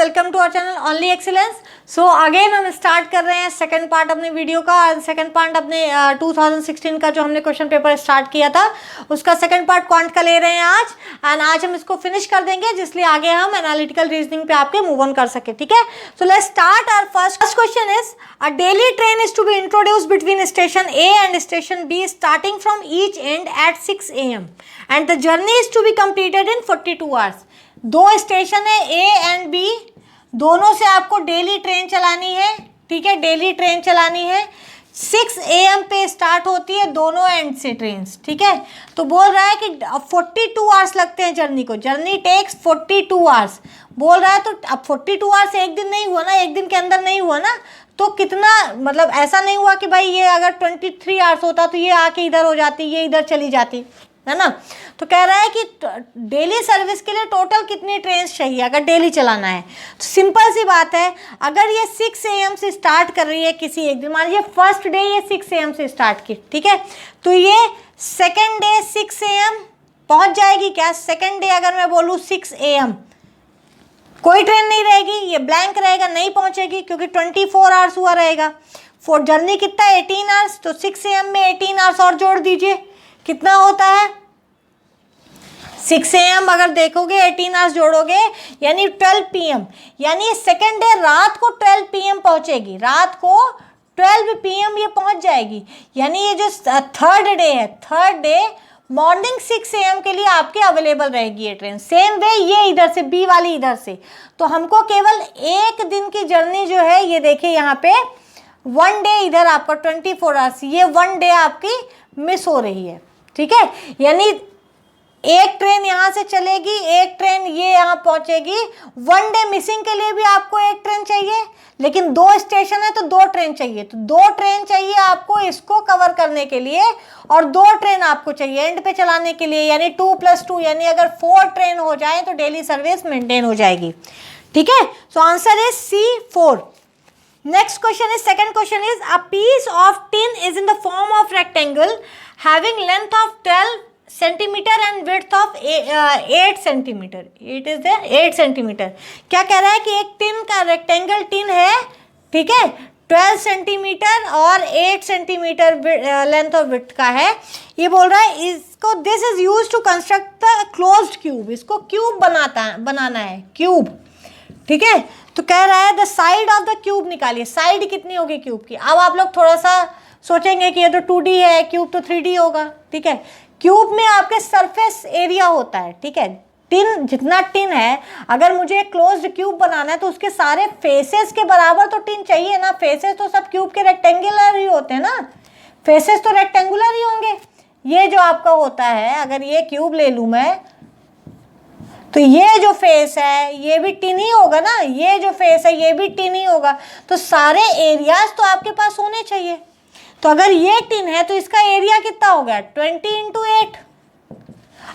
Welcome to our channel only excellence. So again हम start कर रहे हैं सेकंड पार्ट अपने वीडियो का। सेकंड पार्ट अपने 2016 का जो हमने क्वेश्चन पेपर स्टार्ट किया था उसका सेकंड पार्ट क्वांट का ले रहे हैं आज। एंड आज हम इसको फिनिश कर देंगे जिसलिए आगे हम एनालिटिकल रीजनिंग पे आपके मूव ऑन कर सके। ठीक है, so let's start our first question is a daily train is to be introduced between station A and station B starting from each end at 6 AM and the journey is to be completed in 42 hours. दो station है A and B, दोनों से आपको daily train चलानी है। ठीक है, daily train चलानी है। 6 AM पे स्टार्ट होती है दोनों एंड से ट्रेन। ठीक है, तो बोल रहा है कि 42 आवर्स लगते हैं जर्नी को। जर्नी टेक्स 42 आवर्स बोल रहा है। तो अब 42 आवर्स एक दिन नहीं हुआ ना, एक दिन के अंदर नहीं हुआ ना, तो कितना मतलब ऐसा नहीं हुआ कि भाई ये अगर 23 आवर्स होता तो ये आके इधर हो जाती, ये इधर चली जाती, है ना। तो कह रहा है कि डेली सर्विस के लिए टोटल कितनी ट्रेन चाहिए अगर डेली चलाना है। तो सिंपल सी बात है, अगर ये 6 AM से स्टार्ट कर रही है किसी एक दिन, मान लीजिए फर्स्ट डे ये 6 AM से स्टार्ट की, ठीक है, तो ये सेकेंड डे 6 AM पहुंच जाएगी क्या? सेकेंड डे अगर मैं बोलूँ 6 AM कोई ट्रेन नहीं रहेगी, ये ब्लैंक रहेगा, नहीं पहुंचेगी क्योंकि 24 आवर्स हुआ रहेगा। फोर जर्नी कितना है 18 आवर्स, तो 6 AM में 18 आवर्स और जोड़ दीजिए, कितना होता है 6 AM अगर देखोगे 18 आवर्स जोड़ोगे यानी 12 PM, यानी सेकेंड डे रात को 12 PM पहुंचेगी, रात को 12 PM ये पहुंच जाएगी। यानी ये जो थर्ड डे है, थर्ड डे मॉर्निंग 6 AM के लिए आपके अवेलेबल रहेगी ये ट्रेन। सेम वे ये इधर से बी वाली इधर से, तो हमको केवल एक दिन की जर्नी जो है ये देखिए यहाँ पे वन डे इधर आपका 24 आवर्स, ये वन डे आपकी मिस हो रही है। ठीक है, यानी एक ट्रेन यहाँ से चलेगी, एक ट्रेन ये यहाँ पहुंचेगी। वन डे मिसिंग के लिए भी आपको एक ट्रेन चाहिए, लेकिन दो स्टेशन है तो दो ट्रेन चाहिए, तो दो ट्रेन चाहिए आपको इसको कवर करने के लिए, और दो ट्रेन आपको चाहिए एंड पे चलाने के लिए, यानी 2+2, यानी अगर 4 ट्रेन हो जाए तो डेली सर्विस मेंटेन हो जाएगी। ठीक है, so answer is C4। Next question is, second question is, a piece of tin is in the form of rectangle having length of 12 centimeter and width of 8 centimeter. It is there 8 centimeter. क्या कह रहा है कि एक tin का rectangle tin है, ठीक है, 12 सेंटीमीटर और 8 सेंटीमीटर लेंथ ऑफ विड्थ का है। ये बोल रहा है इसको this is use to construct the closed cube, इसको क्यूब बनाना है, क्यूब। ठीक है, तो कह रहा है the side of the cube निकालिए। साइड कितनी होगी क्यूब की? अब आप लोग थोड़ा सा सोचेंगे कि ये तो 2D है, क्यूब तो 3D होगा। ठीक है, क्यूब में आपके सरफेस एरिया होता है। ठीक है, टिन जितना टिन है, अगर मुझे एक क्लोज्ड क्यूब बनाना है तो उसके सारे फेसेस के बराबर तो टिन चाहिए ना। फेसेस तो सब क्यूब के रेक्टेंगुलर ही होते हैं ना, फेसेस तो रेक्टेंगुलर ही होंगे। ये जो आपका होता है, अगर ये क्यूब ले लूँ मैं, तो ये जो फेस है ये भी टिन ही होगा ना, ये जो फेस है ये भी टिन ही होगा। तो सारे एरियाज तो आपके पास होने चाहिए। तो अगर ये टिन है तो इसका एरिया कितना हो गया 20 × 8।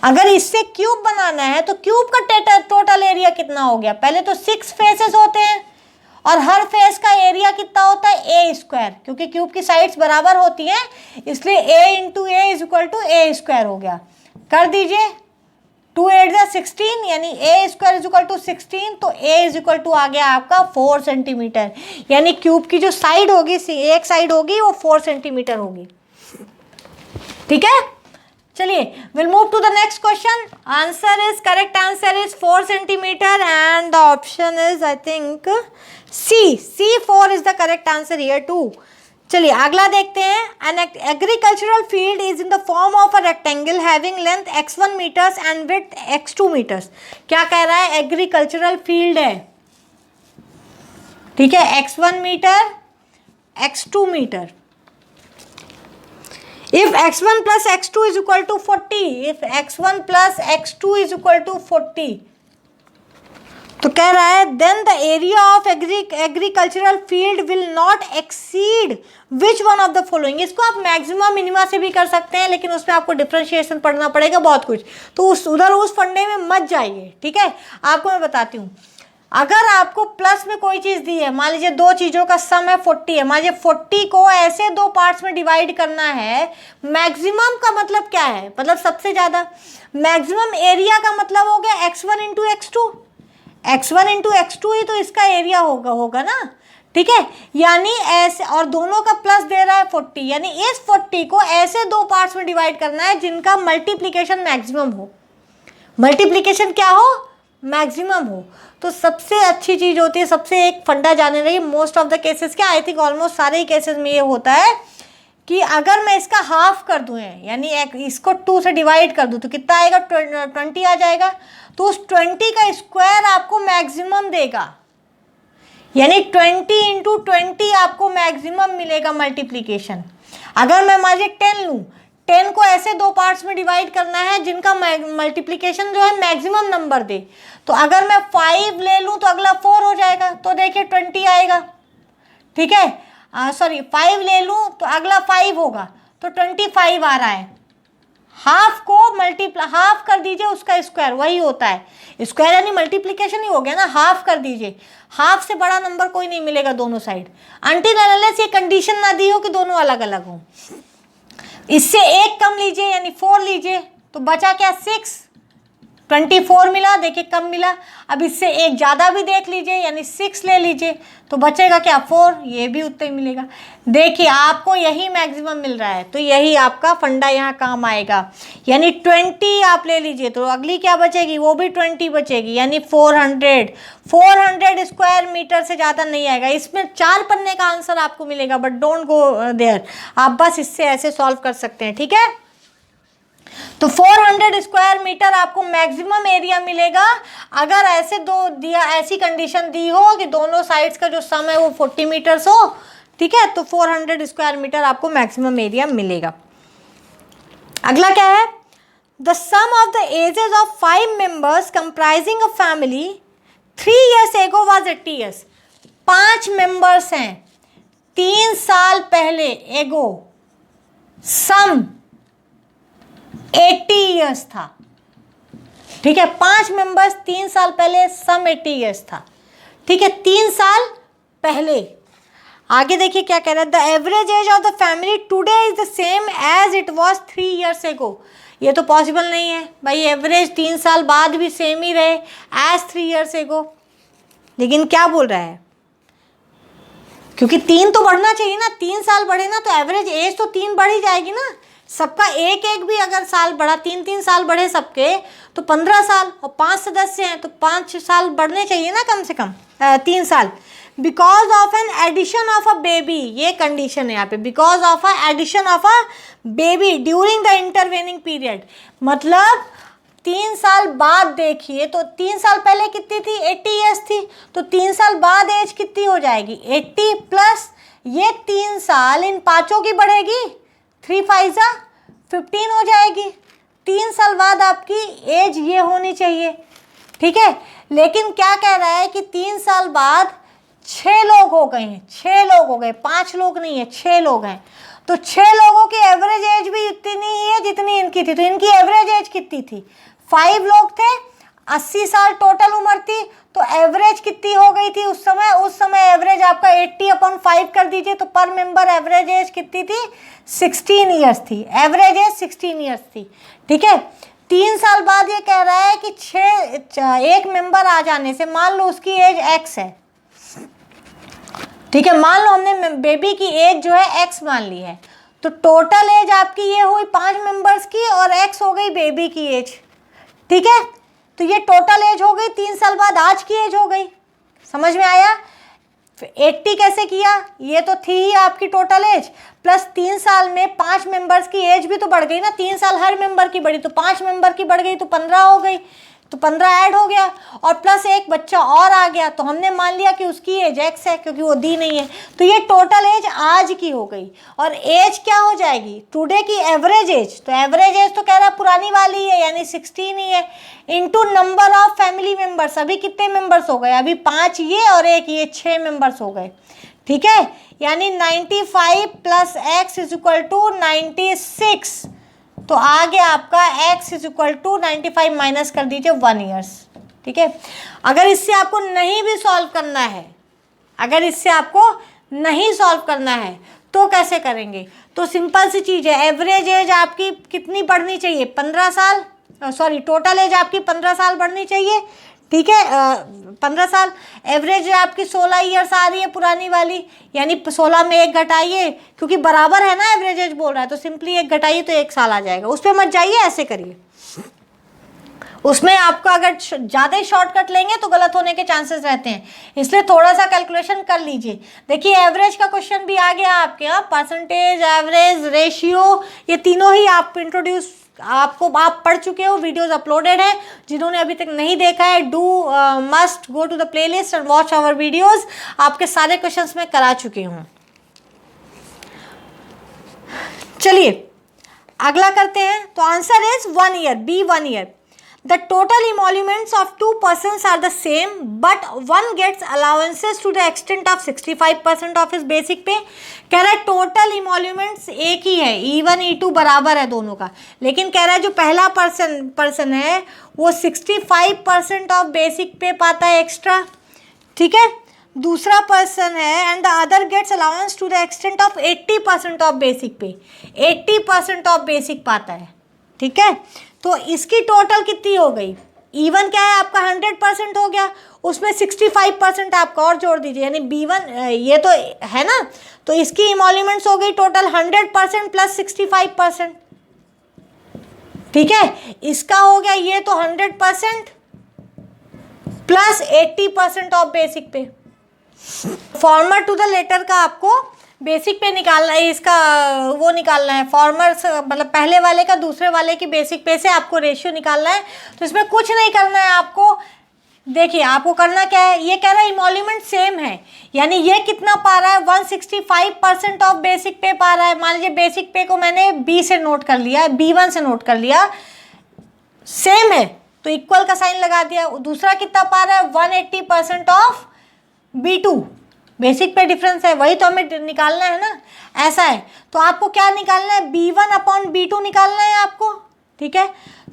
अगर इससे क्यूब बनाना है तो क्यूब का टोटल एरिया कितना हो गया? पहले तो 6 फेसेस होते हैं और हर फेस का एरिया कितना होता है A², क्योंकि क्यूब की साइड्स बराबर होती हैं इसलिए A × A = A² हो गया। कर दीजिए, 2 8 16, यानी A² = 16, तो A = आ गया आपका 4 सेंटीमीटर। यानी क्यूब की जो साइड होगी, एक साइड होगी वो 4 सेंटीमीटर होगी। ठीक है, चलिए will move to the next question. Answer is, correct answer is 4 centimetre and the option is I think C4 is the correct answer here too. चलिए अगला देखते हैं। An agricultural field is in the form of a rectangle having length x1 metres and width x2 metres. क्या कह रहा है? Agricultural field है, ठीक है, x1 metre x2 metre. If x1 + x2 = 40, if x1 + x2 = 40, तो कह रहा है then the area of agricultural field will not exceed which one of the following. इसको आप मैक्सिमम मिनिमा से भी कर सकते हैं, लेकिन उसमें आपको डिफरेंशिएशन पढ़ना पड़ेगा बहुत कुछ, तो उस फंडे में मत जाइए। ठीक है, आपको मैं बताती हूँ। अगर आपको प्लस में कोई चीज़ दी है, मान लीजिए दो चीज़ों का सम है 40 है, मान लीजिए 40 को ऐसे दो पार्ट्स में डिवाइड करना है। मैक्सिमम का मतलब क्या है? मतलब सबसे ज़्यादा। मैक्सिमम एरिया का मतलब हो गया x1 × x2। x1 into x2 ही तो इसका एरिया होगा ना, ठीक है। यानी ऐसे, और दोनों का प्लस दे रहा है 40, यानी इस 40 को ऐसे दो पार्ट्स में डिवाइड करना है जिनका मल्टीप्लिकेशन मैक्सिमम हो, मल्टीप्लिकेशन क्या हो, मैक्सिमम हो। तो सबसे अच्छी चीज़ होती है, सबसे एक फंडा जाने रही, मोस्ट ऑफ द केसेस क्या, आई थिंक ऑलमोस्ट सारे ही केसेस में ये होता है कि अगर मैं इसका हाफ कर दूँ, यानी इसको 2 से डिवाइड कर दूँ तो कितना आएगा, 20 आ जाएगा। तो उस 20 का स्क्वायर आपको मैक्सिमम देगा, यानी 20 इंटू 20 आपको मैक्सिमम मिलेगा मल्टीप्लिकेशन। अगर मैं मान लीजिए 10 लूँ, 10 को ऐसे दो पार्ट्स में डिवाइड करना है जिनका मल्टीप्लिकेशन जो है मैक्सिमम नंबर दे। तो अगर मैं 5 ले लूँ तो अगला 4 हो जाएगा, तो देखिए 20 आएगा, ठीक है। सॉरी 5 ले लूँ तो अगला 5 होगा, तो 25 आ रहा है। हाफ को हाफ कर दीजिए, उसका स्क्वायर वही होता है, स्क्वायर यानी मल्टीप्लिकेशन ही हो गया ना, हाफ कर दीजिए। हाफ से बड़ा नंबर कोई नहीं मिलेगा दोनों साइड, अनटिल अनलेस ये कंडीशन ना दी हो कि दोनों अलग अलग हो। इससे एक कम लीजिए, यानी 4 लीजिए, तो बचा क्या, 6, 24 मिला, देखिए कम मिला। अब इससे एक ज़्यादा भी देख लीजिए, यानी 6 ले लीजिए, तो बचेगा क्या, 4, ये भी उतना ही मिलेगा। देखिए आपको यही मैक्सिमम मिल रहा है, तो यही आपका फंडा यहाँ काम आएगा। यानी 20 आप ले लीजिए तो अगली क्या बचेगी, वो भी 20 बचेगी, यानी 400 स्क्वायर मीटर से ज़्यादा नहीं आएगा। इसमें 4 पन्ने का आंसर आपको मिलेगा, बट डोंट गो देयर, आप बस इससे ऐसे सॉल्व कर सकते हैं, ठीक है। तो 400 स्क्वायर मीटर आपको मैक्सिमम एरिया मिलेगा अगर ऐसे दो दिया, ऐसी कंडीशन दी हो कि दोनों साइड्स का जो सम है वो 40 मीटर्स हो, ठीक है। तो 400 स्क्वायर मीटर आपको मैक्सिमम एरिया मिलेगा। अगला क्या है, the sum of the ages of 5 members comprising a family 3 years ago was 80 years। 5 members हैं, 3 साल पहले एगो सम 80 years था, ठीक है। 5 मेंबर्स, 3 साल पहले सम 80 years था, ठीक है, 3 साल पहले। आगे देखिए क्या कह रहा है, the average age of the family today is the same age it was 3 years एगो। ये तो पॉसिबल नहीं है भाई, एवरेज 3 साल बाद भी सेम ही रहे एज 3 years एगो। लेकिन क्या बोल रहा है, क्योंकि 3 तो बढ़ना चाहिए ना, 3 साल बढ़े ना तो एवरेज एज तो 3 बढ़ ही जाएगी ना। सबका एक एक भी अगर साल बढ़ा, 3 साल बढ़े सबके, तो 15 साल, और 5 सदस्य हैं तो 5 साल बढ़ने चाहिए ना कम से कम, 3 साल। Because of an addition of a baby, ये कंडीशन है यहाँ पे, because of a addition of a baby during the intervening period. मतलब 3 साल बाद देखिए, तो 3 साल पहले कितनी थी, 80 years थी, तो 3 साल बाद एज कितनी हो जाएगी, 80 प्लस ये 3 साल इन पाँचों की बढ़ेगी, 3 5 15 हो जाएगी। 3 साल बाद आपकी एज ये होनी चाहिए, ठीक है। लेकिन क्या कह रहा है कि 3 साल बाद 6 लोग हो गए हैं, 6 लोग हो गए, 5 लोग नहीं है, 6 लोग हैं। तो 6 लोगों की एवरेज एज भी उतनी ही है जितनी इनकी थी। तो इनकी एवरेज एज कितनी थी, 5 लोग थे, 80 साल टोटल उम्र थी, तो एवरेज कितनी हो गई थी उस समय एवरेज आपका 80/5 कर दीजिए, तो पर मेंबर एवरेज एज कितनी थी, 16 years थी, एवरेज एज 16 years थी, ठीक है। 3 साल बाद ये कह रहा है कि एक मेंबर आ जाने से, मान लो उसकी एज x है, ठीक है, मान लो हमने बेबी की एज जो है x मान ली है, तो टोटल एज आपकी ये हुई 5 मेंबर्स की और x हो गई बेबी की एज, ठीक है। तो ये टोटल एज हो गई, 3 साल बाद आज की एज हो गई, समझ में आया। 80 कैसे किया, ये तो थी ही आपकी टोटल एज, प्लस 3 साल में 5 मेंबर्स की एज भी तो बढ़ गई ना, 3 साल हर मेंबर की बढ़ी, तो 5 मेंबर की बढ़ गई तो 15 हो गई, तो 15 ऐड हो गया, और प्लस एक बच्चा और आ गया, तो हमने मान लिया कि उसकी एज x है क्योंकि वो दी नहीं है। तो ये टोटल एज आज की हो गई, और एज क्या हो जाएगी, टुडे की एवरेज एज, तो एवरेज एज तो कह रहा है पुरानी वाली है, यानी 16 ही है, into number of family members. अभी कितने मेंबर्स हो गए, अभी 5 ये और एक ये, 6 मेंबर्स हो गए, ठीक है। यानी 95 plus x is equal to 96, तो आ गया आपका x is equal to 95 minus कर दीजिए 1 years, ठीक है। अगर इससे आपको नहीं भी सॉल्व करना है, अगर इससे आपको नहीं सॉल्व करना है तो कैसे करेंगे, तो सिंपल सी चीज़ है, एवरेज एज आपकी कितनी बढ़नी चाहिए, 15 साल, सॉरी टोटल एज आपकी 15 साल बढ़नी चाहिए, ठीक है। 15 साल एवरेज आपकी 16 ईयर्स आ रही है पुरानी वाली, यानी 16 में एक घटाइए, क्योंकि बराबर है ना एवरेज एज बोल रहा है, तो सिंपली एक घटाइए तो 1 साल आ जाएगा। उस पर मत जाइए, ऐसे करिए। उसमें आपका अगर ज़्यादा ही शॉर्टकट लेंगे तो गलत होने के चांसेस रहते हैं, इसलिए थोड़ा सा कैलकुलेशन कर लीजिए। देखिए एवरेज का क्वेश्चन भी आ गया आपके यहाँ, परसेंटेज, एवरेज, रेशियो, ये तीनों ही आप इंट्रोड्यूस आप पढ़ चुके हो, वीडियोस अपलोडेड है। जिन्होंने अभी तक नहीं देखा है, do must go to the playlist and watch our videos. आपके सारे क्वेश्चंस मैं करा चुकी हूँ। चलिए अगला करते हैं। तो answer is 1 year, B 1 year. The total emoluments of 2 persons are the same, but one gets allowances to the extent of 65% of his basic pay. कह रहा है टोटल emoluments एक ही है, E1 E2 बराबर है दोनों का, लेकिन कह रहा है जो पहला पर्सन है वो 65% ऑफ बेसिक पे पाता है एक्स्ट्रा, ठीक है। दूसरा पर्सन है and the other gets allowance to the extent of 80% of basic pay, 80% of basic पाता है, ठीक है। तो इसकी टोटल कितनी हो गई? E1 क्या है आपका 100% हो गया, उसमें 65% आपका और जोड़ दीजिए, यानी B1 ये तो है ना, तो इसकी इमोल्यूमेंट्स हो गई टोटल 100% प्लस 65%, ठीक है। इसका हो गया ये तो 100% प्लस 80% ऑफ बेसिक पे। फॉर्मर टू द लेटर का आपको बेसिक पे निकालना है, इसका वो निकालना है, फॉर्मर मतलब पहले वाले का दूसरे वाले की बेसिक पे से आपको रेशियो निकालना है। तो इसमें कुछ नहीं करना है आपको। देखिए आपको करना क्या है, ये कह रहा है इमोल्यूमेंट सेम है, यानी ये कितना पा रहा है 165% ऑफ बेसिक पे पा रहा है। मान लीजिए बेसिक पे को मैंने बी से नोट कर लिया, B1 से नोट कर लिया, सेम है तो इक्वल का साइन लगा दिया। दूसरा कितना पा रहा है 180% ऑफ B2, बेसिक पे डिफरेंस है, वही तो हमें निकालना है ना, ऐसा है। तो आपको क्या निकालना है, B1 अपॉन B2 निकालना है आपको, ठीक है।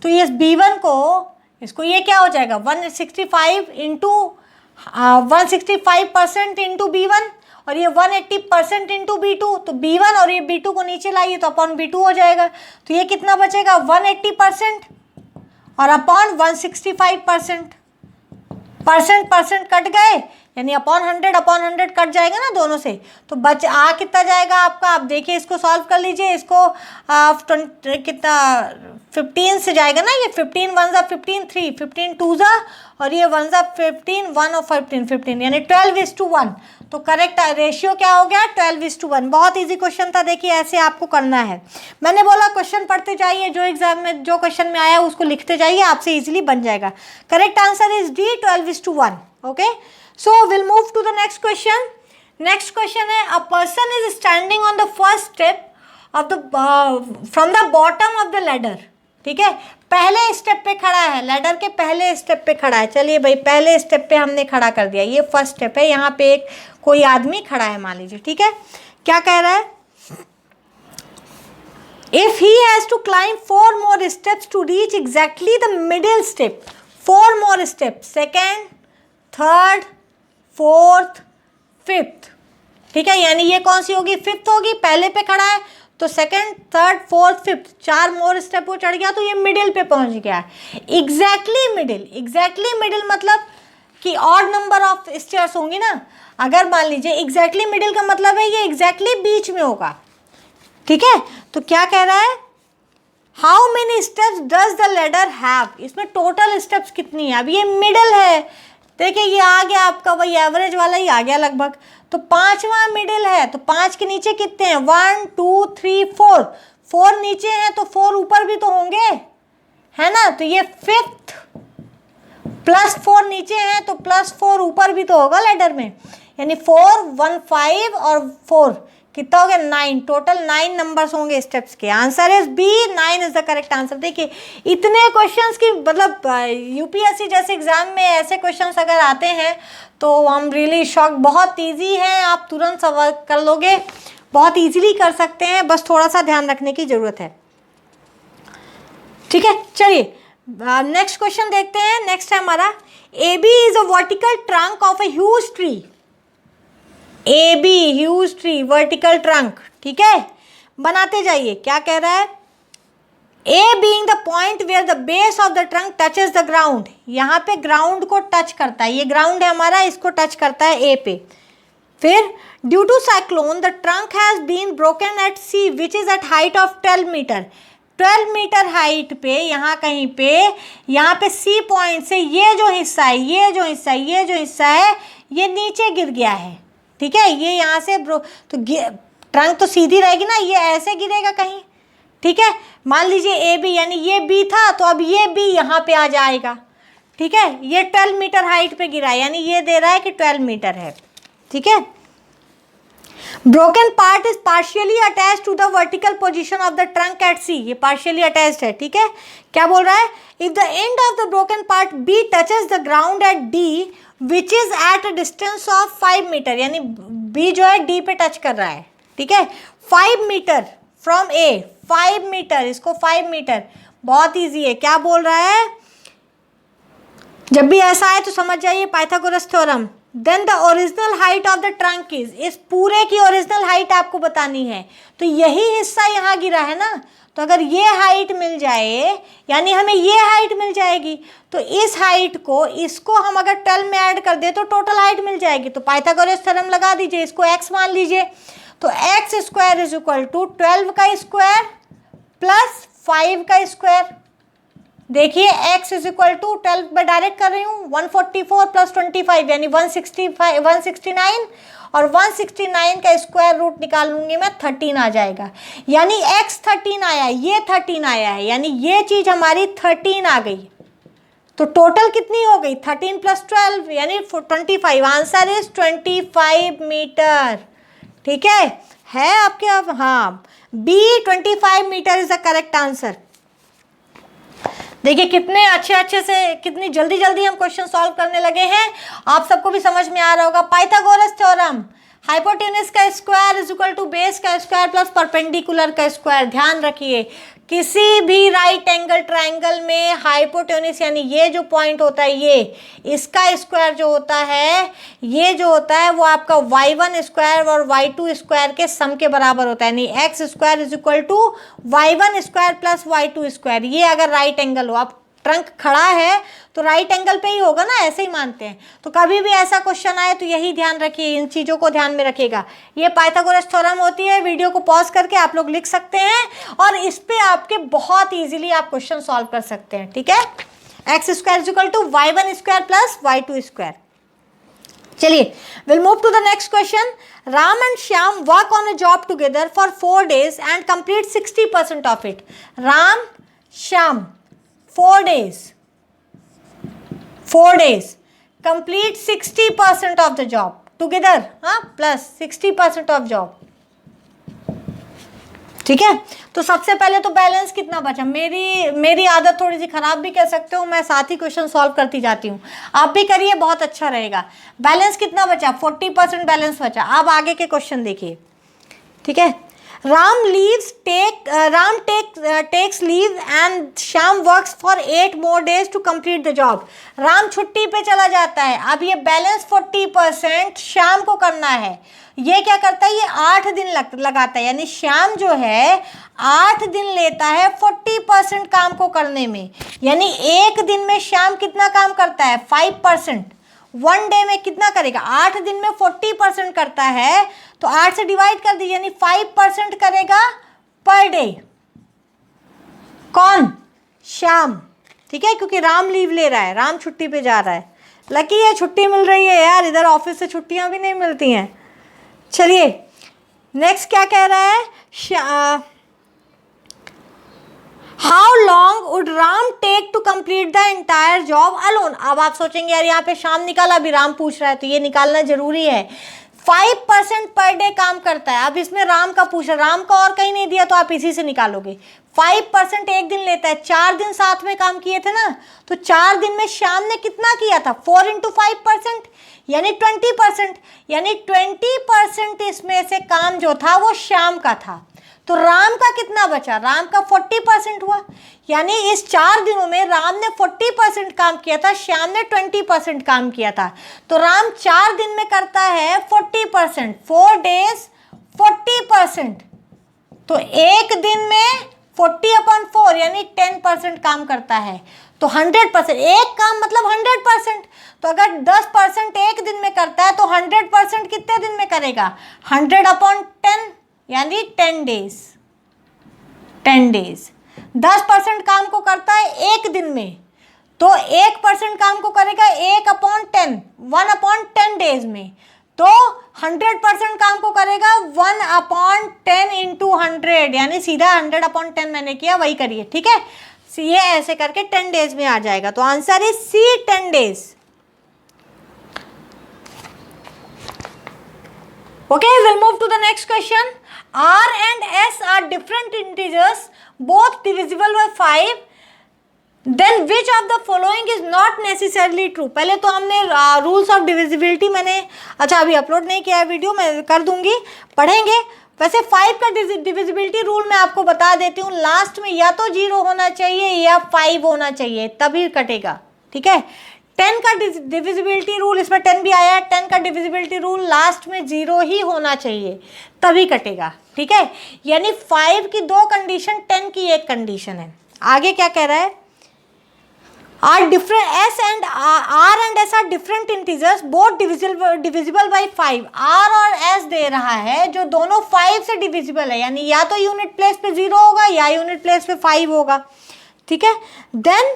तो ये B1 को, इसको ये क्या हो जाएगा 165 इंटू 165% इंटू B1, और ये 180% इंटू B2, तो B1 और ये B2 को नीचे लाइए तो अपॉन B2 हो जाएगा। तो ये कितना बचेगा 180% और अपॉन 165%, परसेंट कट गए, यानी अपॉन 100 कट जाएगा ना दोनों से, तो बच आ कितना जाएगा आपका। आप देखिए इसको सॉल्व कर लीजिए, इसको कितना 15 से जाएगा ना, ये 15 1 ज़ा 15 3, 15 2 ज़ा, और ये 1 ज़ा 15 1 और 15, यानी 12:1। तो करेक्ट रेशियो क्या हो गया 12:1। बहुत इजी क्वेश्चन था, देखिए ऐसे आपको करना है। मैंने बोला क्वेश्चन पढ़ते जाइए, जो एग्जाम में जो क्वेश्चन में आया उसको लिखते जाइए, आपसे इजीली बन जाएगा। Correct answer is D 12:1। Okay, so we'll move to the next question. Next question है, a person is standing on the first step of the from the bottom of the ladder, ठीक है। पहले step पे खड़ा है, ladder के पहले step पे खड़ा है। चलिए भाई पहले स्टेप पे हमने खड़ा कर दिया, ये फर्स्ट स्टेप है, यहाँ पे एक कोई आदमी खड़ा है मान लीजिए, ठीक है। क्या कह रहा है, if he has to climb 4 more steps to reach exactly the middle step, 4 more steps, second, third, 4th, 5th, ठीक है। यानी ये कौन सी होगी 5th होगी, पहले पे खड़ा है तो 2nd, 3rd, 4th, 5th 4 मोर स्टेप वो चढ़ गया तो ये मिडिल पे पहुंच गया है। एग्जैक्टली मिडिल मतलब कि ऑड नंबर ऑफ स्टेयर्स होंगी ना। अगर मान लीजिए एग्जैक्टली मिडिल का मतलब है ये एग्जैक्टली बीच में होगा, ठीक है। तो क्या कह रहा है, how many steps does the ladder have, इसमें टोटल स्टेप्स कितनी है। अब ये मिडिल है, देखिए ये आ गया आपका वही एवरेज वाला ही आ गया लगभग, तो 5वां मिडिल है, तो 5 के नीचे कितने हैं 1 2 3 4, 4 नीचे हैं तो 4 ऊपर भी तो होंगे, है ना। तो ये 5th प्लस 4 नीचे हैं तो प्लस 4 ऊपर भी तो होगा लैडर में, यानी 4 1 5 और 4 कितना हो गया 9, टोटल 9 नंबर्स होंगे स्टेप्स के। Answer is B, 9 is the correct answer. देखिए इतने क्वेश्चंस की मतलब यूपीएससी जैसे एग्जाम में ऐसे क्वेश्चंस अगर आते हैं तो हम रियली शॉक, बहुत इजी हैं, आप तुरंत सवाल कर लोगे, बहुत इजीली कर सकते हैं, बस थोड़ा सा ध्यान रखने की ज़रूरत है, ठीक है। चलिए नेक्स्ट क्वेश्चन देखते हैं। नेक्स्ट है हमारा, A B is a vertical trunk of a huge tree, A B huge tree vertical trunk, ठीक है। बनाते जाइए, क्या कह रहा है, A being the point where the base of the trunk touches the ground, यहाँ पे ग्राउंड को टच करता है, ये ग्राउंड है हमारा, इसको टच करता है ए पे। फिर due to cyclone the trunk has been broken at C which is at height of 12 metre, 12 metre height पे, यहाँ कहीं पे, यहाँ पे सी पॉइंट से ये जो हिस्सा है, ये जो हिस्सा है ये नीचे गिर गया है, ठीक है। ये यहाँ से तो ट्रंक तो सीधी रहेगी ना, ये ऐसे गिरेगा कहीं, ठीक है। मान लीजिए ए बी, यानी ये बी था तो अब ये बी यहाँ पे आ जाएगा, ठीक है। ये 12 मीटर हाइट पे गिरा है, यानी ये दे रहा है कि 12 मीटर है, ठीक है। Broken part is partially attach to the vertical position of the trunk at C, ये पार्शियली अटैच्ड है, ठीक है। क्या बोल रहा है, if the end of the broken part B touches the ground at D which is at a distance of 5 metre, यानी B जो है डी पे टच कर रहा है, ठीक है। 5 मीटर फ्रॉम ए, 5 मीटर, इसको 5 मीटर, बहुत ईजी है। क्या बोल रहा है, जब भी ऐसा है तो समझ जाइए Pythagoras theorem. Then the original height of the trunk is, इस पूरे की ओरिजिनल हाइट आपको बतानी है, तो यही हिस्सा यहाँ गिरा है ना, तो अगर ये हाइट मिल जाए यानी हमें ये हाइट मिल जाएगी, तो इस हाइट को, इसको हम अगर 12 में ऐड कर दे तो टोटल हाइट मिल जाएगी। तो पाइथागोरस थ्योरम लगा दीजिए, इसको x मान लीजिए, तो x square is equal to 12 का स्क्वायर प्लस 5 का स्क्वायर। देखिए x इज इक्वल टू 12 में डायरेक्ट कर रही हूँ, 144 प्लस 25 यानी 169, और 169 का स्क्वायर रूट निकाल लूंगी मैं, 13 आ जाएगा। यानी x 13 आया, ये 13 आया है, यानी ये चीज़ हमारी 13 आ गई। तो टोटल कितनी हो गई, 13 प्लस 12 यानी 25। आंसर इज 25 मीटर, ठीक है आपके। अब हाँ, B 25 metre is the correct answer. देखिए कितने अच्छे से, कितनी जल्दी हम क्वेश्चन सॉल्व करने लगे हैं। आप सबको भी समझ में आ रहा होगा। पाइथागोरस थ्योरम, हाइपोटेनस का square is equal to base का स्क्वायर प्लस परपेंडिकुलर का स्क्वायर। ध्यान रखिए, किसी भी राइट एंगल ट्रायंगल में हाइपोटेनस यानी ये जो पॉइंट होता है, ये इसका स्क्वायर जो होता है, ये जो होता है वो आपका y1 स्क्वायर और y2 स्क्वायर के सम के बराबर होता है, यानी x square is equal to y1 square plus y2 square. ये अगर राइट एंगल हो, आप ट्रंक खड़ा है तो राइट एंगल पे ही होगा ना, ऐसे ही मानते हैं। तो कभी भी ऐसा क्वेश्चन आए तो यही ध्यान रखिए, इन चीज़ों को ध्यान में रखिएगा। ये पाइथागोरस थ्योरम होती है। वीडियो को पॉज करके आप लोग लिख सकते हैं और इस पे आपके बहुत इजीली आप क्वेश्चन सॉल्व कर सकते हैं, ठीक है। X square is equal to y1 square plus y2 square. चलिए, will move to the next question. Ram and Shyam work on a job together for 4 days and complete 60% of it. Ram Shyam 4 days complete 60% of the job together, हाँ, plus 60% of job, ठीक है। तो सबसे पहले तो balance कितना बचा, मेरी आदत थोड़ी सी खराब भी कह सकते हो, मैं साथ ही क्वेश्चन सॉल्व करती जाती हूँ, आप भी करिए, बहुत अच्छा रहेगा। बैलेंस कितना बचा, 40% बैलेंस बचा। अब आगे के क्वेश्चन देखिए, ठीक है। Ram takes leave and Shyam works for 8 more days to complete the job। Ram छुट्टी पे चला जाता है। अब ये बैलेंस 40% श्याम को करना है। ये क्या करता है, ये 8 दिन लगाता है, यानी श्याम जो है 8 दिन लेता है 40% काम को करने में। यानी एक दिन में श्याम कितना काम करता है, 5%। 1 डे में कितना करेगा, 8 दिन में 40% करता है, तो 8 से डिवाइड कर दीजिए, यानी 5% करेगा पर डे। कौन, श्याम, ठीक है, क्योंकि राम लीव ले रहा है, राम छुट्टी पे जा रहा है। लकी है छुट्टी मिल रही है यार, इधर ऑफिस से छुट्टियां भी नहीं मिलती हैं। चलिए नेक्स्ट क्या कह रहा है, how long would Ram take to complete the entire job alone. अब आप सोचेंगे यार यहाँ पे श्याम निकाला, अभी राम पूछ रहा है, तो ये निकालना जरूरी है। 5% पर डे काम करता है। अब इसमें राम का पूछा, राम का और कहीं नहीं दिया, तो आप इसी से निकालोगे। 5% एक दिन लेता है, 4 दिन साथ में काम किए थे ना, तो 4 दिन में श्याम ने कितना किया था, 4 × 5% यानी 20%, यानी 20% इसमें से काम जो था वो श्याम का था। तो राम का कितना बचा, राम का 40% हुआ, यानी इस 4 दिनों में राम ने 40% काम किया था, श्याम ने 20% काम किया था। तो राम 4 दिन में करता है 40%, 4 days 40%, तो एक दिन में 40/4 यानी 10% काम करता है। तो 100%, एक काम मतलब 100%। तो अगर 10% एक दिन में करता है तो 100% कितने दिन में करेगा? 100/10 यानी 10 डेज। 10 डेज 10% काम को करता है एक दिन में, तो 1% काम को करेगा 1/10, 1/10 डेज में। तो 100% काम को करेगा 1/10 इंटू 100, यानी सीधा 100/10 मैंने किया, वही करिए, ठीक है। ये ऐसे करके 10 डेज में आ जाएगा। तो answer is C, 10 days. Okay, we'll move to the next question. R and S are different integers, both divisible by 5. Then which of the following is not necessarily true? पहले तो हमने रूल्स ऑफ डिविजिबिलिटी मैंने अभी upload नहीं किया है video, मैं कर दूंगी, पढ़ेंगे। वैसे 5 का डिविजिबिलिटी रूल मैं आपको बता देती हूँ। लास्ट में या तो 0 होना चाहिए या 5 होना चाहिए, तभी कटेगा, ठीक है। 10 का डिविजिबिलिटी रूल, इसमें 10 भी आया है। 10 का डिविजिबिलिटी रूल लास्ट में 0 ही होना चाहिए, तभी कटेगा, ठीक है। यानी 5 की 2 कंडीशन, 10 की 1 कंडीशन है। आगे क्या कह रहा है? R and S are different integers, both divisible by 5. R और S दे रहा है जो दोनों 5 से डिविजिबल है, यानी या तो यूनिट प्लेस पे 0 होगा या यूनिट प्लेस पे 5 होगा, ठीक है। Then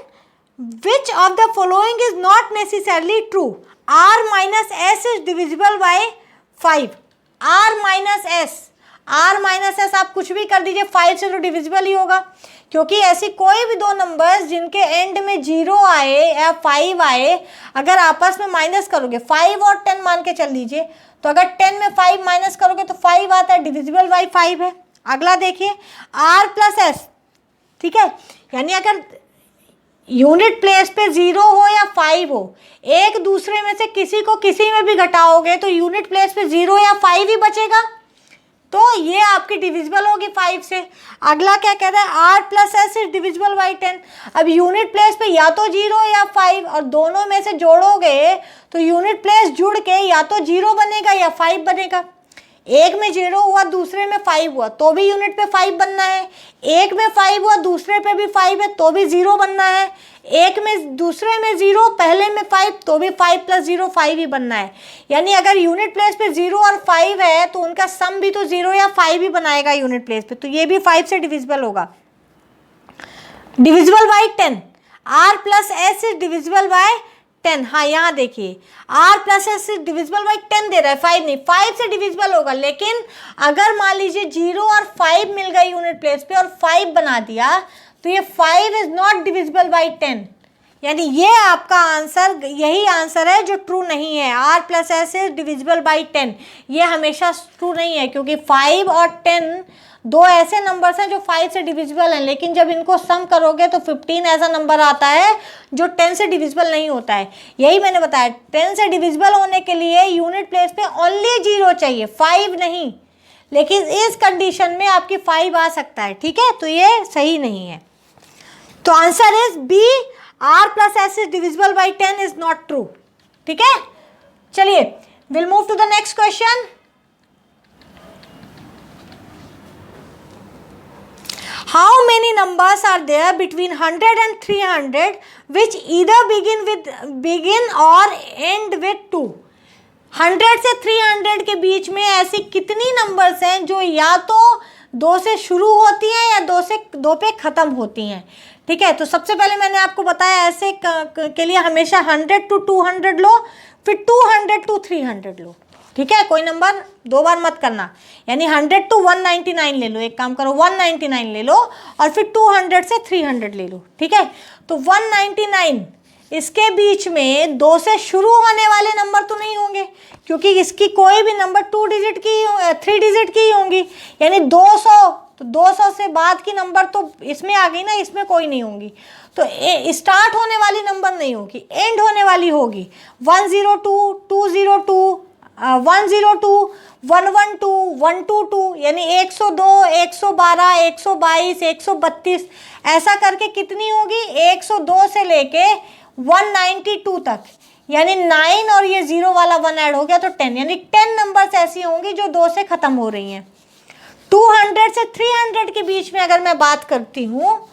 which of the following is not necessarily true? R minus S is divisible by 5. R minus S आप कुछ भी कर दीजिए, 5 से तो डिविजिबल ही होगा, क्योंकि ऐसी कोई भी दो नंबर्स जिनके एंड में 0 आए या 5 आए, अगर आपस में माइनस करोगे, 5 और 10 मान के चल लीजिए, तो अगर 10 में 5 माइनस करोगे तो 5 आता है, डिविजिबल बाई 5 है। अगला देखिए, R प्लस S, ठीक है, यानी अगर यूनिट प्लेस पे 0 हो या 5 हो, एक दूसरे में से किसी को किसी में भी घटाओगे तो यूनिट प्लेस पे 0 या 5 ही बचेगा, तो ये आपकी डिविजिबल होगी 5 से। अगला क्या कह रहा है? R plus S is divisible by 10। अब यूनिट प्लेस पे या तो 0 या 5, और दोनों में से जोड़ोगे तो यूनिट प्लेस जुड़ के या तो 0 बनेगा या 5 बनेगा। एक में 0 हुआ, दूसरे में 5 हुआ, तो भी यूनिट पे 5 बनना है। एक में 5 हुआ, दूसरे पे भी 5 है, तो भी 0 बनना है। एक में दूसरे में 0, पहले में 5, तो भी 5 प्लस 0 5 ही बनना है। यानी अगर यूनिट प्लेस पे 0 और 5 है तो उनका सम भी तो 0 या 5 ही बनाएगा यूनिट प्लेस पे, तो ये भी 5 से डिविजिबल होगा। Divisible by 10, R plus S is divisible by 10। हाँ, यहाँ देखिए, R plus S divisible by 10 दे रहा है, 5 नहीं, 5 से डिविजिबल होगा। लेकिन अगर मान लीजिए 0 और 5 मिल गए यूनिट प्लेस पे और 5 बना दिया, तो ये 5 इज नॉट डिविजिबल बाई 10। यानी ये आपका आंसर, यही आंसर है जो ट्रू नहीं है। R plus S is divisible by 10, ये हमेशा ट्रू नहीं है, क्योंकि 5 और 10 दो ऐसे नंबर्स हैं जो 5 से डिविजिबल हैं, लेकिन जब इनको सम करोगे तो 15 ऐसा नंबर आता है जो 10 से डिविजिबल नहीं होता है। यही मैंने बताया, 10 से डिविजिबल होने के लिए यूनिट प्लेस पे ओनली 0 चाहिए, 5 नहीं। लेकिन इस कंडीशन में आपकी 5 आ सकता है, ठीक है, तो ये सही नहीं है। तो answer is B, R plus S is divisible by 10 is not true, ठीक है। चलिए, will move to the next question. How many numbers are there between 100 and 300 which either begin or end with 2? 100 से 300 के बीच में ऐसी कितनी numbers हैं जो या तो 2 से शुरू होती हैं या 2 पे ख़त्म होती हैं, ठीक है। तो सबसे पहले मैंने आपको बताया, ऐसे के लिए हमेशा 100 to 200 लो, फिर 200 to 300 लो, ठीक है। कोई नंबर 2 बार मत करना, यानी 100 to 199 ले लो, एक काम करो 199 ले लो, और फिर 200 से 300 ले लो, ठीक है। तो 199, इसके बीच में 2 से शुरू होने वाले नंबर तो नहीं होंगे, क्योंकि इसकी कोई भी नंबर 2 डिजिट की, 3 डिजिट की ही होंगी। यानी 200, तो 200 से बाद की नंबर तो इसमें आ गई ना, इसमें कोई नहीं होंगी। तो स्टार्ट होने वाली नंबर नहीं होगी, एंड होने वाली होगी। 102, 202, 102, 112, 122, यानी 102, 112, 122, 132, ऐसा करके कितनी होगी? 102 से लेके 192 तक, यानी 9 और ये 0 वाला 1 ऐड हो गया तो 10, यानी 10 नंबर्स ऐसी होंगी जो 2 से ख़त्म हो रही हैं। 200 से 300 के बीच में अगर मैं बात करती हूँ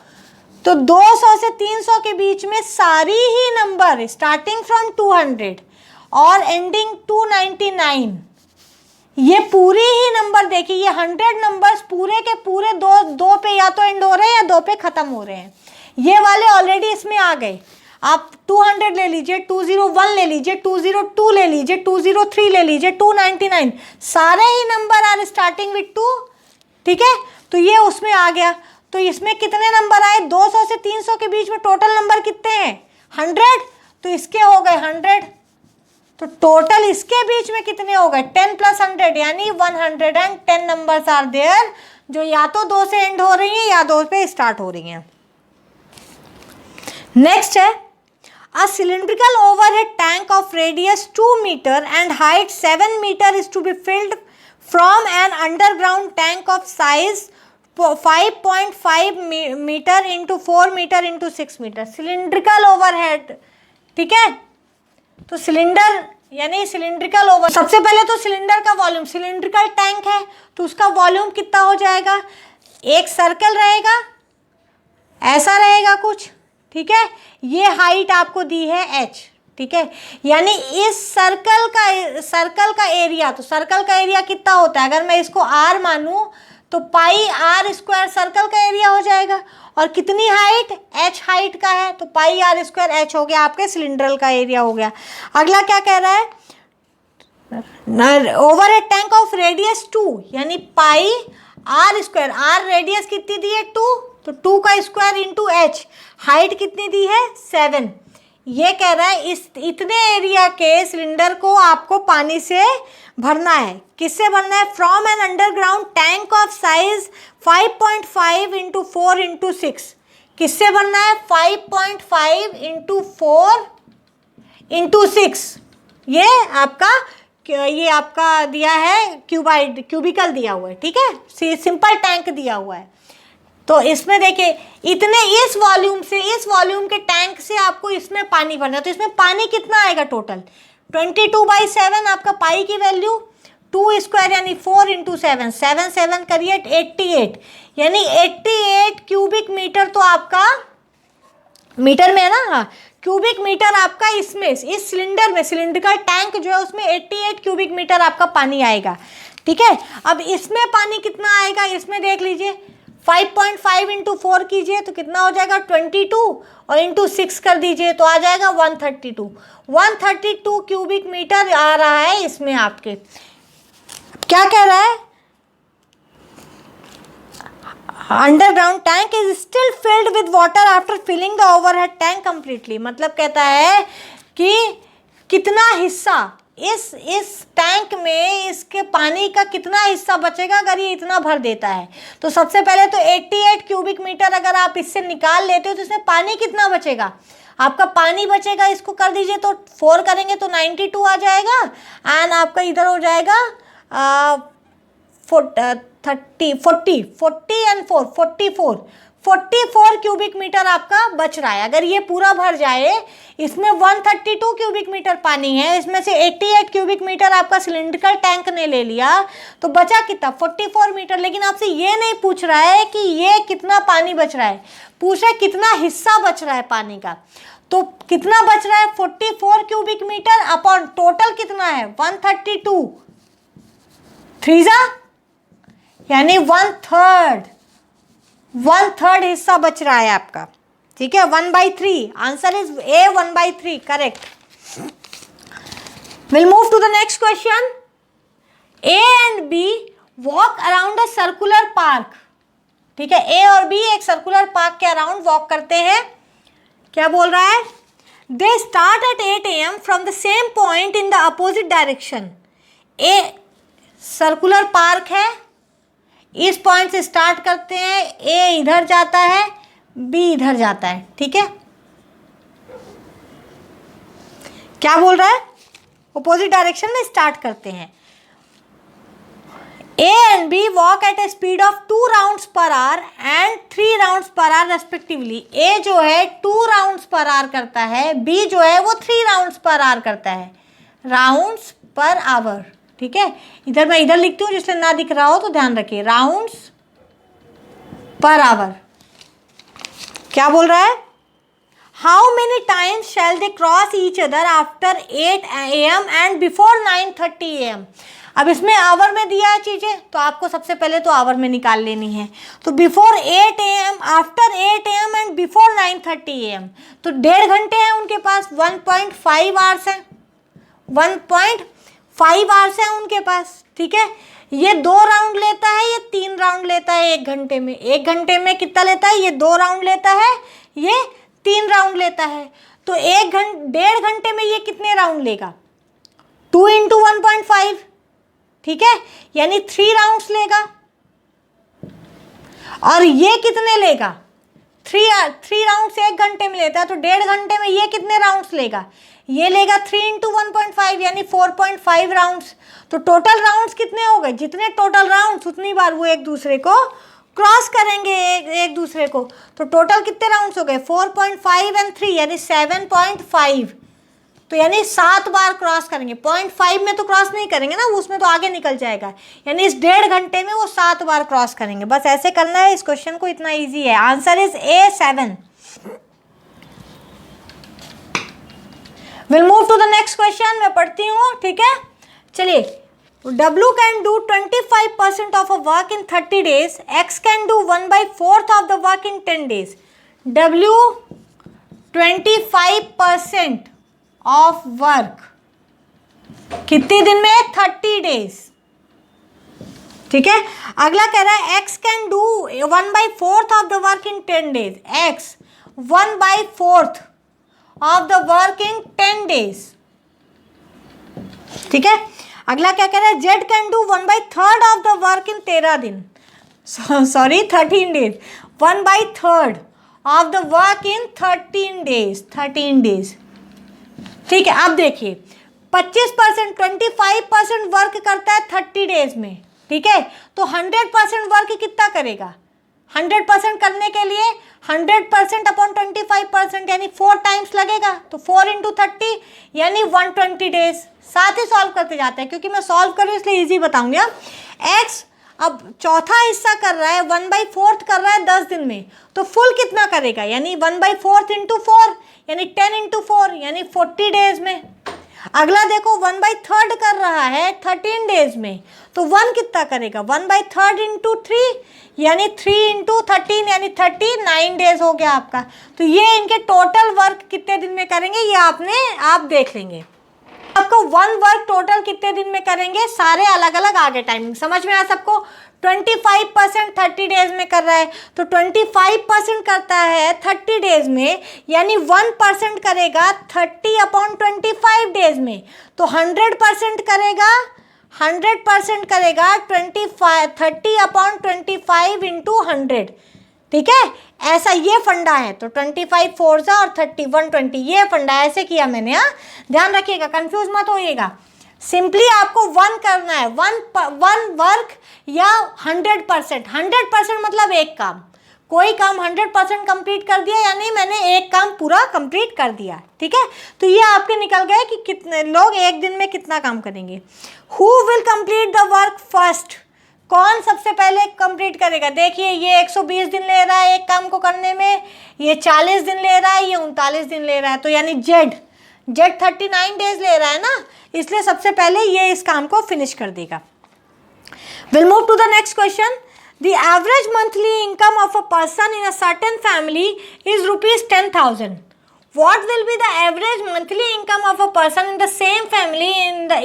तो 200 से 300 के बीच में सारी ही नंबर स्टार्टिंग फ्रॉम 200 और एंडिंग 299, ये पूरी ही नंबर देखिए, ये 100 नंबर्स पूरे के पूरे दो पे या तो एंड हो रहे हैं या दो पे खत्म हो रहे हैं। ये वाले ऑलरेडी इसमें आ गए। आप 200 ले लीजिए, 201 ले लीजिए, 202 ले लीजिए, 203 ले लीजिए, 299, सारे ही नंबर आर स्टार्टिंग विथ 2, ठीक है। तो ये उसमें आ गया। तो इसमें कितने नंबर आए, 200 से 300 के बीच में टोटल नंबर कितने हैं, 100, तो इसके हो गए 100। तो टोटल इसके बीच में कितने हो गए, 10 + 100 यानी 110 नंबर्स आर देयर, जो या तो 2 से एंड हो रही हैं या 2 पे स्टार्ट हो रही हैं। नेक्स्ट है, a cylindrical overhead tank of radius 2 meter and height 7 meter is to be filled from an underground tank of size 5.5 meter into 4 meter into 6 meter। cylindrical overhead, ठीक है। तो सिलेंडर यानी सिलिंड्रिकल ओवर, सबसे पहले तो cylinder का volume, cylindrical tank है तो उसका वॉल्यूम कितना हो जाएगा, एक सर्कल रहेगा, ऐसा रहेगा कुछ, ठीक है। ये हाइट आपको दी है h, ठीक है। यानी इस सर्कल का एरिया, तो सर्कल का एरिया कितना होता है, अगर मैं इसको r मानूं तो पाई r स्क्वायर सर्कल का एरिया हो जाएगा, और कितनी हाइट, h हाइट का है, तो पाई r स्क्वायर h हो गया, आपके सिलेंडर का एरिया हो गया। अगला क्या कह रहा है, over A tank of radius 2 यानी पाई r स्क्वायर, r रेडियस कितनी दी है 2, तो 2 का स्क्वायर इंटू h, हाइट कितनी दी है 7। ये कह रहा है इस इतने एरिया के सिलेंडर को आपको पानी से भरना है। किससे भरना है, from an underground tank of size 5.5 into 4 into 6। किससे भरना है, 5.5 इंटू 4 इंटू 6। ये आपका दिया है क्यूबिकल दिया हुआ है, ठीक है, सिंपल टैंक दिया हुआ है। तो इसमें देखिए इतने इस वॉल्यूम के टैंक से आपको इसमें पानी भरना है, तो इसमें पानी कितना आएगा टोटल, 22/7 आपका पाई की वैल्यू, 2 स्क्वायर यानी 4 इंटू 7, 7 करिए 88, यानी 88 क्यूबिक मीटर, तो आपका मीटर में है ना, हाँ, क्यूबिक मीटर आपका इसमें इस सिलेंडर में, सिलिंड्रिकल टैंक जो है उसमें 88 क्यूबिक मीटर आपका पानी आएगा, ठीक है। अब इसमें पानी कितना आएगा, इसमें देख लीजिए 5.5 इंटू 4 कीजिए तो कितना हो जाएगा 22, और इंटू 6 कर दीजिए तो आ जाएगा 132 क्यूबिक मीटर आ रहा है इसमें आपके। क्या कह रहा है, underground tank is still filled with water after filling the overhead tank completely. मतलब कहता है कि कितना हिस्सा इस टैंक में इसके पानी का कितना हिस्सा बचेगा अगर ये इतना भर देता है। तो सबसे पहले तो 88 क्यूबिक मीटर अगर आप इससे निकाल लेते हो तो इसमें पानी कितना बचेगा, आपका पानी बचेगा, इसको कर दीजिए तो 4 करेंगे तो 92 आ जाएगा, एंड आपका इधर हो जाएगा 44 क्यूबिक मीटर आपका बच रहा है। अगर ये पूरा भर जाए, इसमें 132 क्यूबिक मीटर पानी है, इसमें से 88 क्यूबिक मीटर आपका सिलिंड्रिकल टैंक ने ले लिया, तो बचा कितना 44 मीटर। लेकिन आपसे ये नहीं पूछ रहा है कि ये कितना पानी बच रहा है, पूछ रहा है कितना हिस्सा बच रहा है पानी का। तो कितना बच रहा है 44 क्यूबिक मीटर अपॉन टोटल कितना है 132, 3 यानी 1/3 हिस्सा बच रहा है आपका, ठीक है, 1/3। Answer is A 1/3 correct. Will move to the next question. A and B walk around a circular park, ठीक है, A और B एक सर्कुलर पार्क के अराउंड वॉक करते हैं। क्या बोल रहा है, they start at 8 AM from the same point in the opposite direction. A circular park है, इस पॉइंट से स्टार्ट करते हैं, A इधर जाता है, B इधर जाता है, ठीक है। क्या बोल रहा है, अपोजिट डायरेक्शन में स्टार्ट करते हैं। A and B walk at a speed of 2 rounds per hour and 3 rounds per hour respectively। A जो है 2 rounds per hour करता है, B जो है वो 3 rounds per hour करता है, rounds per hour, ठीक है, इधर मैं इधर लिखती हूँ जिससे ना दिख रहा हो तो ध्यान रखिए, राउंड्स पर आवर। क्या बोल रहा है, how many times shall they cross each other after 8 AM and before 9:30 AM। अब इसमें आवर में दिया है चीज़ें, तो आपको सबसे पहले तो आवर में निकाल लेनी है। तो before 8 AM, after 8 AM and before 9:30 AM, तो 1.5 घंटे हैं उनके पास, 1.5 आवर्स हैं, 1.5 आवर्स हैं उनके पास, ठीक है। ये 2 राउंड लेता है, ये 3 राउंड लेता है 1 घंटे में। 1 घंटे में कितना लेता है, ये 2 राउंड लेता है, ये 3 राउंड लेता है। तो 1.5 घंटे में ये कितने राउंड लेगा, 2 × 1.5, ठीक है, यानी 3 राउंड्स लेगा। और ये कितने लेगा, 3 राउंड्स 1 घंटे में लेता है, तो 1.5 घंटे में ये कितने राउंड्स लेगा, ये लेगा 3 × 1.5 यानी 4.5 राउंड्स। तो टोटल राउंड्स कितने हो गए, जितने टोटल राउंड्स उतनी बार वो एक दूसरे को क्रॉस करेंगे, एक दूसरे को। तो टोटल कितने राउंड्स हो गए, 4.5 एंड 3 यानी 7.5, तो यानी 7 बार क्रॉस करेंगे। 0.5 में तो क्रॉस नहीं करेंगे ना, उसमें तो आगे निकल जाएगा, यानी इस 1.5 घंटे में वो 7 बार क्रॉस करेंगे। बस ऐसे करना है, इस क्वेश्चन को, इतना ईजी है। Answer is A 7। Will move to the next question, मैं पढ़ती हूँ, ठीक है। चलिए, W can do 25% of a work in 30 days, X can do 1/4 of the work in 10 days. W 25% of work कितने दिन में, 30 days, ठीक है। अगला कह रहा है X can do 1/4 of the work in 10 days. X 1/4 of the work in 10 days, ठीक है। अगला क्या कह रहा है, Z can do 1/3 of the work in 13 दिन, sorry 13 days, 1/3 of the work in 13 days, ठीक है। अब देखिए 25%, 25% वर्क करता है 30 डेज में, ठीक है। तो 100% वर्क कितना करेगा, 100% करने के लिए 100% अपॉन 25% यानी 4 टाइम्स लगेगा, तो 4 × 30 यानी 120 डेज। साथ ही सॉल्व करते जाते हैं, क्योंकि मैं सॉल्व कर रही हूँ इसलिए इजी बताऊंगी। एक्स अब चौथा हिस्सा कर रहा है, 1/4 कर रहा है 10 दिन में, तो फुल कितना करेगा, यानी 1/4 × 4 यानी 10 × 4 यानी 40 डेज में। अगला देखो 1/3 कर रहा है 13 डेज में, तो 1 कितना करेगा, 1/3 × 3 यानी 3 × 13 यानी 39 डेज हो गया आपका। तो ये इनके टोटल वर्क कितने दिन में करेंगे, ये आप देख लेंगे। आपको 1 वर्क टोटल कितने दिन में करेंगे, सारे अलग अलग आगे टाइमिंग समझ में आया सबको। 25% 30 डेज में कर रहा है, तो 25% करता है 30 डेज में, यानी 1% करेगा 30/25 डेज में, तो 100% करेगा 30/25 × 100, ठीक है। ऐसा ये फंडा है, तो 25 4 और 30 120, ये फंडा ऐसे किया मैंने, हाँ ध्यान रखिएगा, कंफ्यूज मत होइएगा। सिंपली आपको 1 करना है, 1 वर्क या 100%। 100% मतलब एक काम, कोई काम 100% कंप्लीट कर दिया, यानी मैंने एक काम पूरा कंप्लीट कर दिया, ठीक है। तो ये आपके निकल गए कि कितने लोग एक दिन में कितना काम करेंगे। Who will complete the work first, कौन सबसे पहले कंप्लीट करेगा। देखिए ये 120 दिन ले रहा है एक काम को करने में, ये 40 दिन ले रहा है, ये 39 दिन ले रहा है, तो यानी जेड 39 डेज ले रहा है ना, इसलिए सबसे पहले ये इस काम को फिनिश कर देगा। Will move to the next question. The average monthly income of a person in a certain family is ₹10,000. What will be the average monthly income of a person in the same family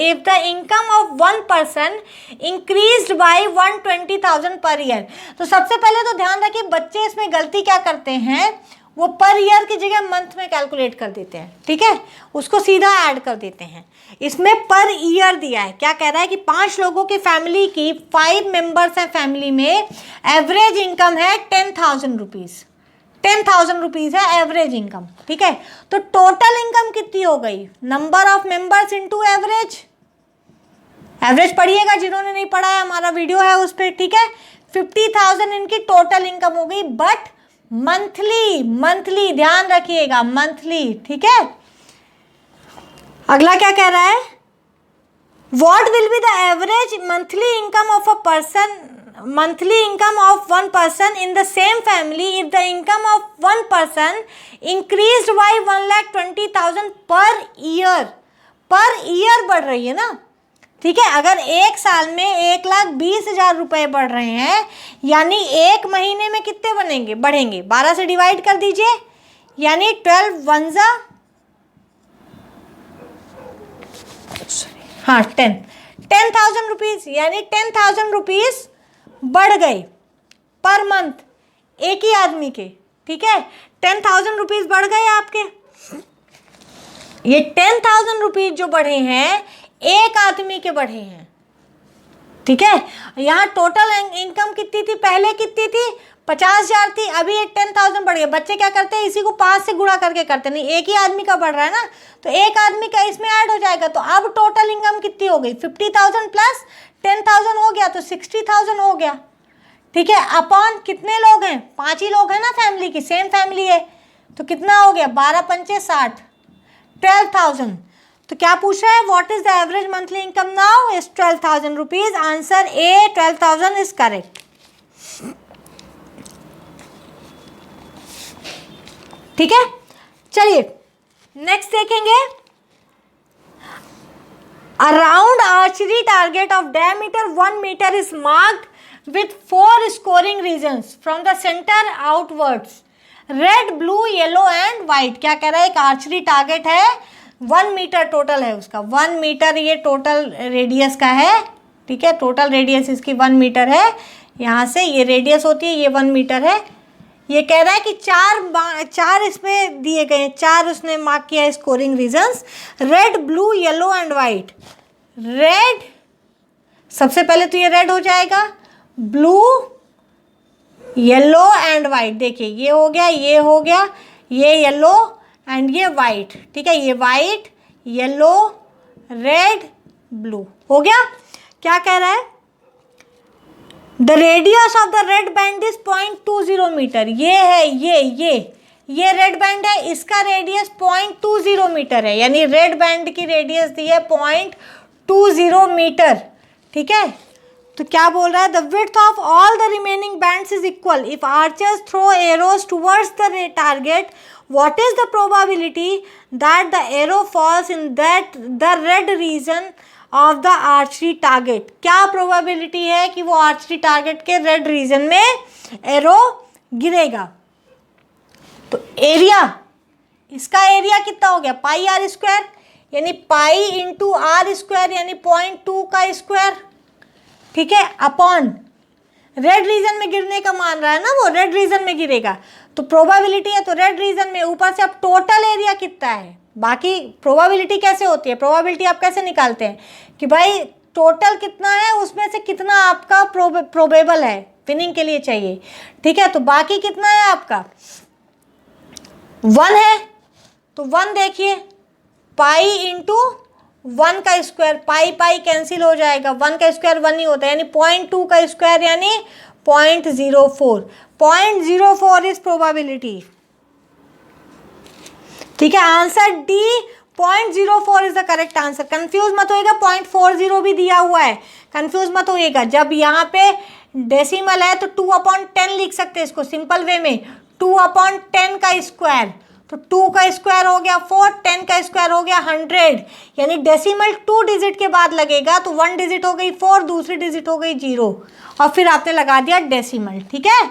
if the income of one person increased by 120,000 per year? तो सबसे पहले तो ध्यान रखिए, बच्चे इसमें गलती क्या करते हैं, वो पर ईयर की जगह मंथ में कैलकुलेट कर देते हैं, ठीक है, उसको सीधा ऐड कर देते हैं। इसमें पर ईयर दिया है, क्या कह रहा है कि 5 लोगों की फैमिली की 5 मेंबर्स हैं फैमिली में, एवरेज इनकम है 10,000 रुपीज़, 10,000 रुपीज़ है एवरेज इनकम, ठीक है। तो टोटल इनकम कितनी हो गई, number of members into average. Average पढ़िएगा, जिन्होंने नहीं पढ़ा है हमारा वीडियो है उस पर, ठीक है। 50,000 इनकी टोटल इनकम हो गई, बट मंथली ध्यान रखिएगा, मंथली, ठीक है। अगला क्या कह रहा है, What will be the average monthly income of a person, monthly income of one person in the same family if the income of one person increased by 1,20,000 per year बढ़ रही है ना, ठीक है। अगर एक साल में 1,20,000 रुपए बढ़ रहे हैं, यानी एक महीने में कितने बनेंगे, बढ़ेंगे, 12 से डिवाइड कर दीजिए, यानी 12 वंजा, हाँ 10,000 रुपीज, यानी 10,000 रुपीज बढ़ गए पर मंथ एक ही आदमी के, ठीक है। 10,000 रुपीज बढ़ गए आपके। ये 10,000 रुपीज जो बढ़े हैं एक आदमी के बढ़े हैं, ठीक है। यहाँ टोटल इनकम कितनी थी, पहले कितनी थी, 50,000 थी, अभी ये 10,000 बढ़ गया। बच्चे क्या करते हैं, इसी को 5 से गुणा करके करते नहीं, एक ही आदमी का बढ़ रहा है ना, तो एक आदमी का इसमें ऐड हो जाएगा। तो अब टोटल इनकम कितनी हो गई, 50,000 प्लस 10,000 हो गया, तो 60,000 हो गया, ठीक है। अपॉन कितने लोग हैं, 5 ही लोग हैं ना फैमिली की, सेम फैमिली है, तो कितना हो गया, 12 पंचे 60, 12,000। तो क्या पूछ रहा है, what is the average monthly income now, is 12,000 rupees. Answer A 12,000 is correct, ठीक है। चलिए नेक्स्ट देखेंगे, around archery target of diameter 1 metre is marked with 4 scoring regions from the centre outwards, red, blue, yellow and white. क्या कह रहा है, एक archery target है, 1 मीटर टोटल है उसका, 1 मीटर ये टोटल रेडियस का है, ठीक है। टोटल रेडियस इसकी 1 मीटर है, यहाँ से ये रेडियस होती है, ये 1 मीटर है। ये कह रहा है कि चार इसमें दिए गए हैं, 4 उसने मार्क किया है scoring regions, red, blue, yellow and white. Red सबसे पहले तो ये रेड हो जाएगा, ब्लू, येलो एंड वाइट। देखिए ये हो गया, ये हो गया, ये येलो एंड ये वाइट, ठीक है। ये वाइट, येलो, रेड, ब्लू हो गया। क्या कह रहा है, the radius of the red band is 0.20 metre. ये है, ये रेड बैंड है, इसका रेडियस 0.20 मीटर है, यानी रेड बैंड की रेडियस दी है 0.20 मीटर, ठीक है। तो क्या बोल रहा है, the width of all the remaining bands is equal if archers throw arrows towards the target, what is the probability that the arrow falls in that the red region of the archery target. क्या probability है कि वो archery target के red region में arrow गिरेगा। तो area, इसका area कितना हो गया, पाई आर स्क्वायर, यानी पाई इंटू आर स्क्वायर, यानी 0.2 का स्क्वायर, ठीक है, अपॉन रेड रीजन में गिरने का मान रहा है ना, वो रेड रीजन में गिरेगा, तो प्रोबेबिलिटी है, तो रेड रीजन में ऊपर से अब टोटल एरिया कितना है। बाकी प्रोबेबिलिटी कैसे होती है, प्रोबेबिलिटी आप कैसे निकालते हैं कि भाई टोटल कितना है, उसमें से कितना आपका प्रोबेबल है, विनिंग के लिए चाहिए, ठीक है। तो बाकी कितना है आपका, 1 है, तो 1 देखिए, पाई इंटू 1 का स्क्वायर, पाई पाई कैंसिल हो जाएगा, 1 का स्क्वायर 1 ही होता है, यानी 0.2 का स्क्वायर यानी 0.04, 0.04 इज प्रोबेबिलिटी, ठीक है। Answer D 0.04 is the correct answer. Confuse मत होइएगा, 0.40 भी दिया हुआ है, कंफ्यूज मत होइएगा। जब यहाँ पे डेसिमल है तो 2/10 लिख सकते हैं इसको सिंपल वे में, 2/10 का स्क्वायर, तो 2 का स्क्वायर हो गया 4, 10 का स्क्वायर हो गया 100, यानी डेसिमल 2 डिजिट के बाद लगेगा, तो 1 डिजिट हो गई 4, दूसरी डिजिट हो गई 0, और फिर आपने लगा दिया डेसिमल, ठीक है।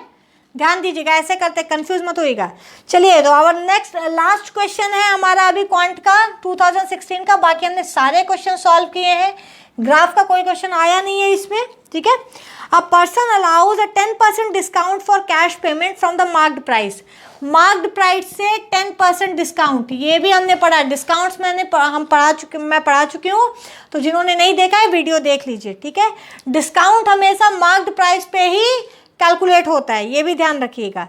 ध्यान दीजिएगा, ऐसे करते कंफ्यूज मत होइएगा। चलिए तो आवर नेक्स्ट लास्ट क्वेश्चन है हमारा अभी क्वांट का 2016 का, बाकी हमने सारे क्वेश्चन सॉल्व किए हैं, ग्राफ का कोई क्वेश्चन आया नहीं है इसमें, ठीक है। A person allows a 10% discount for cash payment from the marked price. Marked price से 10% डिस्काउंट, ये भी हमने पढ़ा, डिस्काउंट्स मैं पढ़ा चुकी हूँ, तो जिन्होंने नहीं देखा है वीडियो देख लीजिए, ठीक है। डिस्काउंट हमेशा मार्क्ड प्राइस पे ही कैलकुलेट होता है, ये भी ध्यान रखिएगा।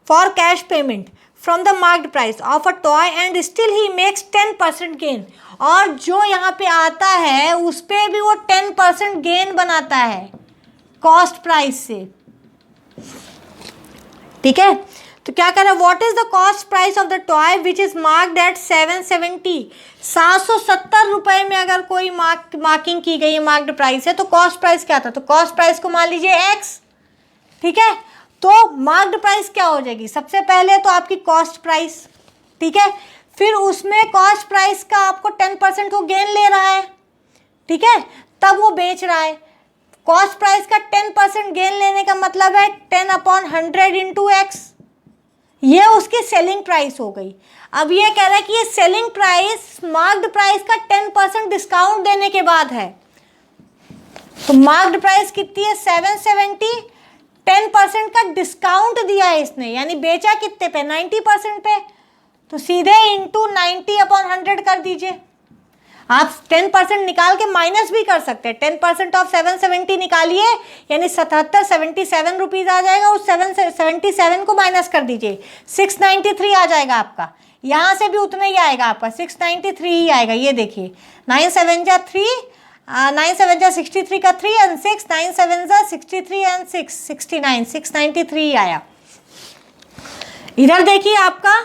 For cash payment from the marked price of a toy and still he makes 10% gain, और जो यहाँ पे आता है उस पर भी वो 10% गेन बनाता है कॉस्ट प्राइस से, ठीक है। तो क्या कह रहा है, what is the cost price of the toy which is marked at 770, 770 रुपए में अगर कोई मार्किंग की गई है, मार्क्ड प्राइस है, तो कॉस्ट प्राइस क्या था, तो कॉस्ट प्राइस को मान लीजिए x, ठीक है। तो मार्क्ड प्राइस क्या हो जाएगी, सबसे पहले तो आपकी कॉस्ट प्राइस, ठीक है, फिर उसमें कॉस्ट प्राइस का आपको 10% वो गेन ले रहा है, ठीक है, तब वो बेच रहा है। कॉस्ट प्राइस का 10% गेन लेने का मतलब है 10/100 इंटू एक्स, ये उसकी सेलिंग प्राइस हो गई। अब ये कह रहा है कि ये सेलिंग प्राइस मार्क्ड प्राइस का 10% डिस्काउंट देने के बाद है। तो मार्क्ड प्राइस कितनी है 770, 10% का डिस्काउंट दिया है इसने, यानी बेचा कितने पे 90% पे, तो सीधे इंटू 90/100 कर दीजिए। आप 10% निकाल के माइनस भी कर सकते हैं, 10% ऑफ 770 निकालिए, यानी 77 रुपीज़ आ जाएगा, उस 777 को माइनस कर दीजिए, 693 आ जाएगा आपका। यहाँ से भी उतना ही आएगा आपका, 693 ही आएगा। ये देखिए 9 7 जा 3, 9 7 जा 63 का 3 एंड 6, 9 7 जा 63 एंड 6, 69, 693 आया। इधर देखिए आपका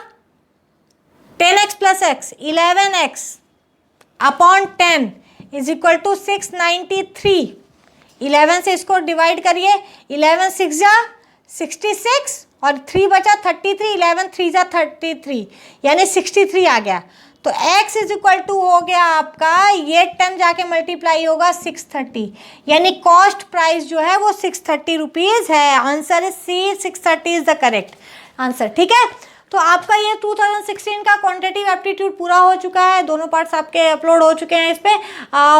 10x plus x 11x upon 10 is equal to 693। 11 से इसको डिवाइड करिए, 11 6 जा 66 और 3 बचा 33, 11 3 जा 33, यानी 63 आ गया। तो x इज इक्वल टू हो गया आपका, ये 10 जाके मल्टीप्लाई होगा 630, यानी कॉस्ट प्राइस जो है वो 630 रुपीज़ है। Answer is C, 630 is the correct answer, ठीक है। तो आपका ये 2016 का क्वांटिटेटिव एप्टीट्यूड पूरा हो चुका है, दोनों पार्ट्स आपके अपलोड हो चुके हैं, इस पे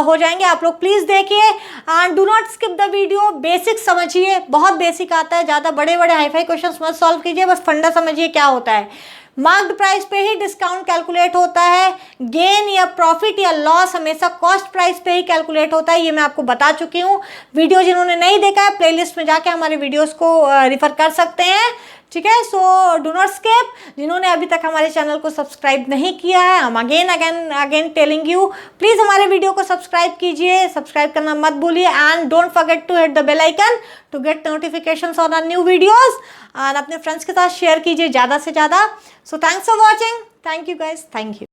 हो जाएंगे, आप लोग प्लीज़ देखिए and do not skip the video. Basic समझिए, बहुत बेसिक आता है, ज़्यादा बड़े बड़े हाईफाई क्वेश्चंस मत सॉल्व कीजिए, बस फंडा समझिए क्या होता है। मार्क्ड प्राइस पे ही डिस्काउंट कैलकुलेट होता है, गेन या प्रॉफिट या लॉस हमेशा कॉस्ट प्राइस पे ही कैलकुलेट होता है, ये मैं आपको बता चुकी हूँ। वीडियो जिन्होंने नहीं देखा है प्लेलिस्ट में जाके हमारे वीडियोस को रिफ़र कर सकते हैं, ठीक है। So do not skip. जिन्होंने अभी तक हमारे चैनल को सब्सक्राइब नहीं किया है, हम अगेन टेलिंग यू, प्लीज़ हमारे वीडियो को सब्सक्राइब कीजिए, सब्सक्राइब करना मत भूलिए and don't forget to hit the bell icon to get notifications on our new videos और अपने फ्रेंड्स के साथ शेयर कीजिए ज़्यादा से ज़्यादा। So thanks for watching, thank you guys, thank you.